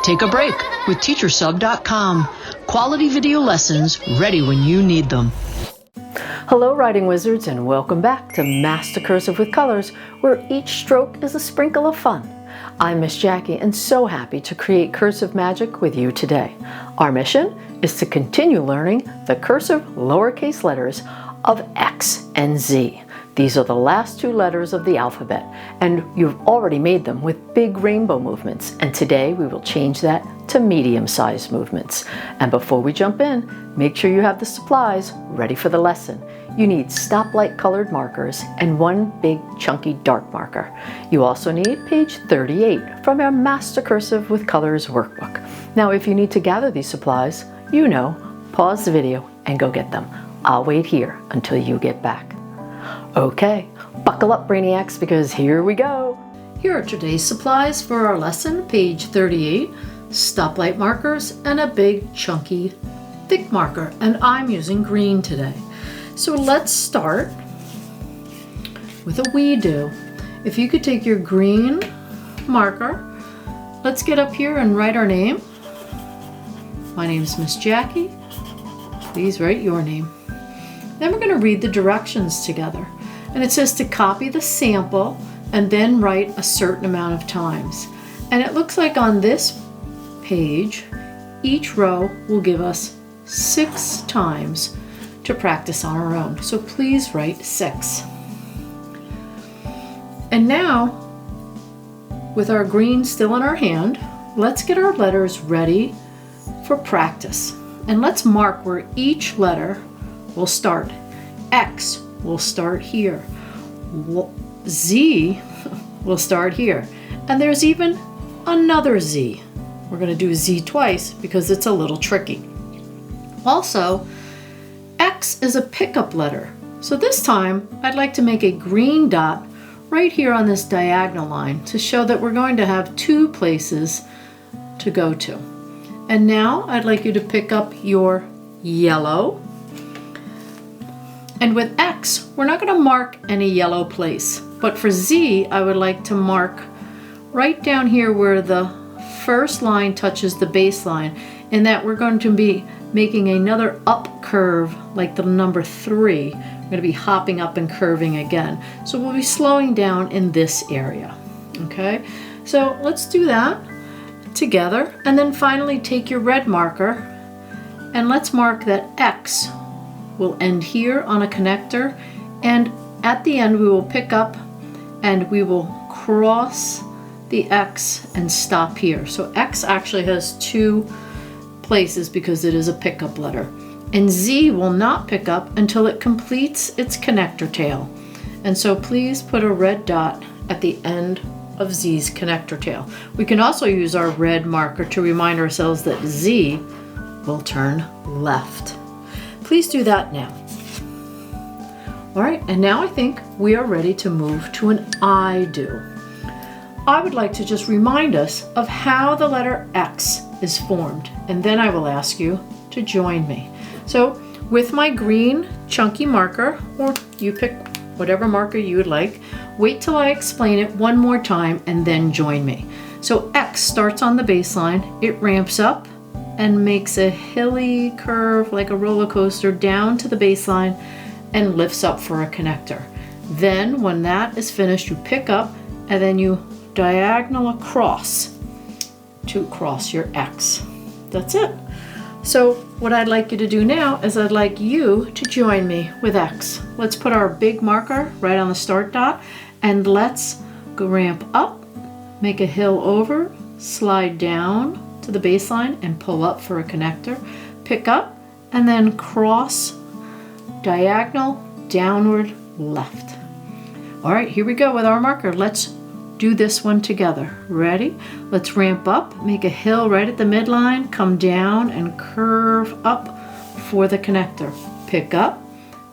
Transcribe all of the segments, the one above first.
Take a break with teachersub.com. Quality video lessons ready when you need them. Hello, Writing Wizards, and welcome back to Master Cursive with Colors, where each stroke is a sprinkle of fun. I'm Miss Jackie, and so happy to create cursive magic with you today. Our mission is to continue learning the cursive lowercase letters of X and Z. These are the last two letters of the alphabet, and you've already made them with big rainbow movements, and today we will change that to medium-sized movements. And before we jump in, make sure you have the supplies ready for the lesson. You need stoplight colored markers and one big chunky dark marker. You also need page 38 from our Master Cursive with Colors workbook. Now, if you need to gather these supplies, pause the video and go get them. I'll wait here until you get back. Okay, buckle up, Brainiacs, because here we go. Here are today's supplies for our lesson, page 38, stoplight markers and a big chunky thick marker, and I'm using green today. So let's start with a we do. If you could take your green marker, let's get up here and write our name. My name is Miss Jackie. Please write your name. Then we're going to read the directions together. And it says to copy the sample and then write a certain amount of times. And it looks like on this page, each row will give us 6 times to practice on our own. So please write 6. And now, with our green still in our hand, let's get our letters ready for practice. And let's mark where each letter will start. X will start here. Z will start here. And there's even another Z. We're going to do Z twice because it's a little tricky. Also, X is a pickup letter. So this time, I'd like to make a green dot right here on this diagonal line to show that we're going to have 2 places to go to. And now I'd like you to pick up your yellow. And with X, we're not going to mark any yellow place. But for Z, I would like to mark right down here where the first line touches the baseline, in that we're going to be making another up curve like the number 3. We're going to be hopping up and curving again. So we'll be slowing down in this area. Okay, so let's do that together. And then finally take your red marker and let's mark that X will end here on a connector, and at the end we will pick up and we will cross the X and stop here. So X actually has 2 places because it is a pickup letter. And Z will not pick up until it completes its connector tail. And so please put a red dot at the end of Z's connector tail. We can also use our red marker to remind ourselves that Z will turn left. Please do that now. All right, and now I think we are ready to move to an I do. I would like to just remind us of how the letter X is formed, and then I will ask you to join me. So with my green chunky marker, or you pick whatever marker you would like, wait till I explain it one more time and then join me. So X starts on the baseline, it ramps up and makes a hilly curve like a roller coaster down to the baseline and lifts up for a connector. Then when that is finished, you pick up and then you diagonal across to cross your X. That's it. So what I'd like you to do now is I'd like you to join me with X. Let's put our big marker right on the start dot and let's go ramp up, make a hill over, slide down to the baseline and pull up for a connector, pick up and then cross diagonal downward left. All right, here we go with our marker. Let's do this one together. Ready? Let's ramp up, make a hill right at the midline, come down and curve up for the connector. Pick up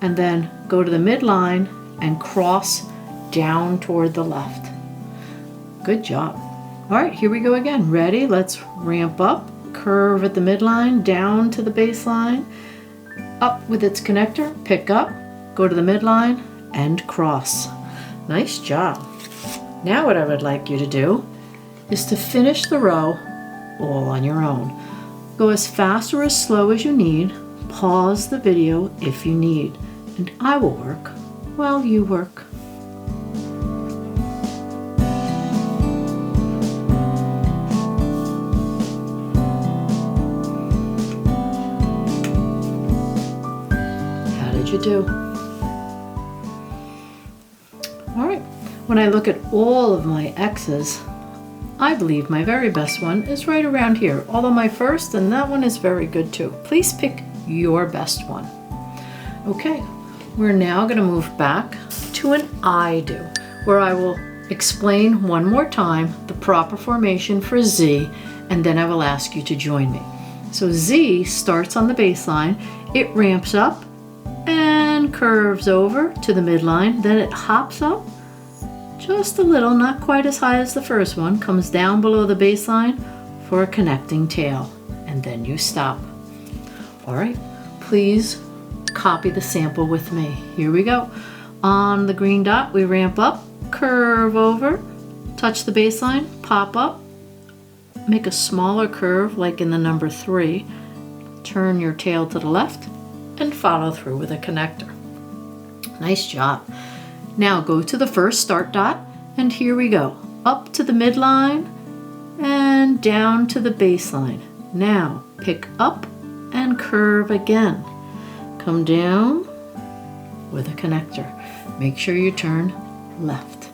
and then go to the midline and cross down toward the left. Good job. All right, here we go again. Ready? Let's ramp up, curve at the midline, down to the baseline, up with its connector, pick up, go to the midline, and cross. Nice job. Now what I would like you to do is to finish the row all on your own. Go as fast or as slow as you need. Pause the video if you need, and I will work while you work. How did you do? All right, when I look at all of my X's, I believe my very best one is right around here, although my first and that one is very good too. Please pick your best one. Okay, we're now going to move back to an I do, where I will explain one more time the proper formation for Z, and then I will ask you to join me. So Z starts on the baseline, it ramps up and curves over to the midline, then it hops up just a little, not quite as high as the first one, comes down below the baseline for a connecting tail, and then you stop. All right, please copy the sample with me. Here we go. On the green dot, we ramp up, curve over, touch the baseline, pop up, make a smaller curve like in the number 3, turn your tail to the left, and follow through with a connector. Nice job. Now go to the first start dot, and here we go. Up to the midline and down to the baseline. Now pick up and curve again. Come down with a connector. Make sure you turn left.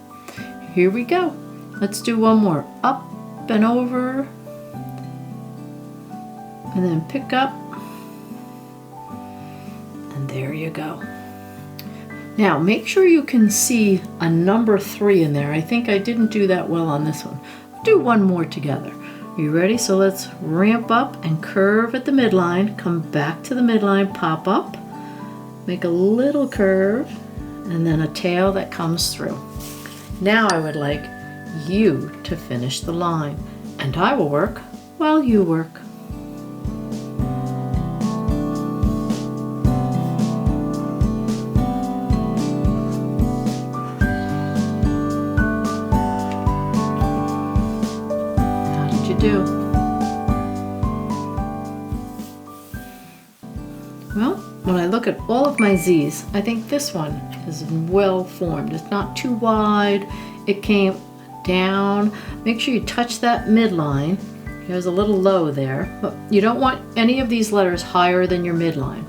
Here we go. Let's do one more. Up and over, and then pick up, and there you go. Now make sure you can see a number 3 in there. I think I didn't do that well on this one. Do one more together. Are you ready? So let's ramp up and curve at the midline, come back to the midline, pop up, make a little curve, and then a tail that comes through. Now I would like you to finish the line, and I will work while you work. Do. Well, when I look at all of my Z's, I think this one is well formed. It's not too wide. It came down. Make sure you touch that midline. There's a little low there, but you don't want any of these letters higher than your midline.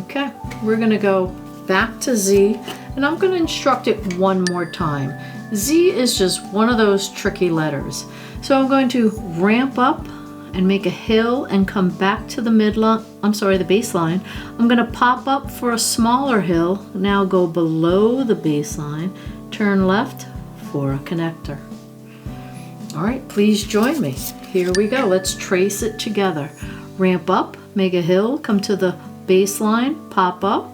Okay, we're going to go back to Z, and I'm going to instruct it one more time. Z is just one of those tricky letters. So I'm going to ramp up and make a hill and come back to the midline, the baseline. I'm going to pop up for a smaller hill, now go below the baseline, turn left for a connector. All right, please join me. Here we go. Let's trace it together. Ramp up, make a hill, come to the baseline, pop up,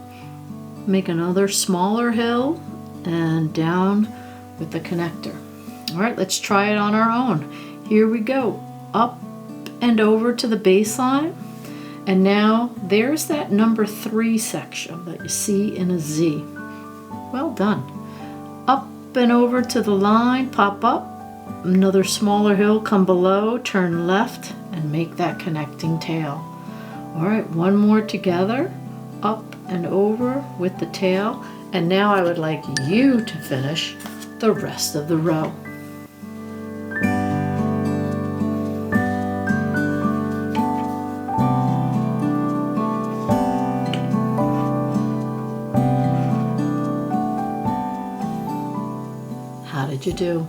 make another smaller hill, and down with the connector. All right, let's try it on our own. Here we go. Up and over to the baseline. And now there's that number 3 section that you see in a Z. Well done. Up and over to the line, pop up, another smaller hill, come below, turn left, and make that connecting tail. All right, one more together. Up and over with the tail. And now I would like you to finish the rest of the row. How did you do?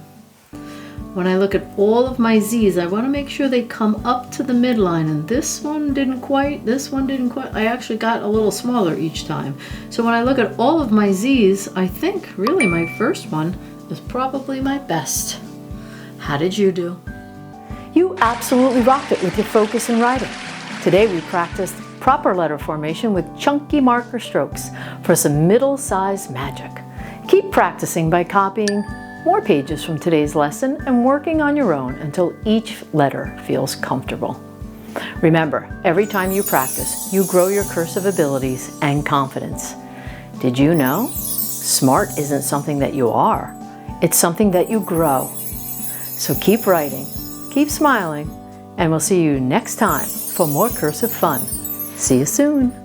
When I look at all of my Z's, I want to make sure they come up to the midline, and this one didn't quite, this one didn't quite. I actually got a little smaller each time. So when I look at all of my Z's, I think really my first one is probably my best. How did you do? You absolutely rocked it with your focus in writing. Today we practiced proper letter formation with chunky marker strokes for some middle-sized magic. Keep practicing by copying more pages from today's lesson and working on your own until each letter feels comfortable. Remember, every time you practice, you grow your cursive abilities and confidence. Did you know? Smart isn't something that you are. It's something that you grow. So keep writing, keep smiling, And we'll see you next time for more cursive fun. See you soon.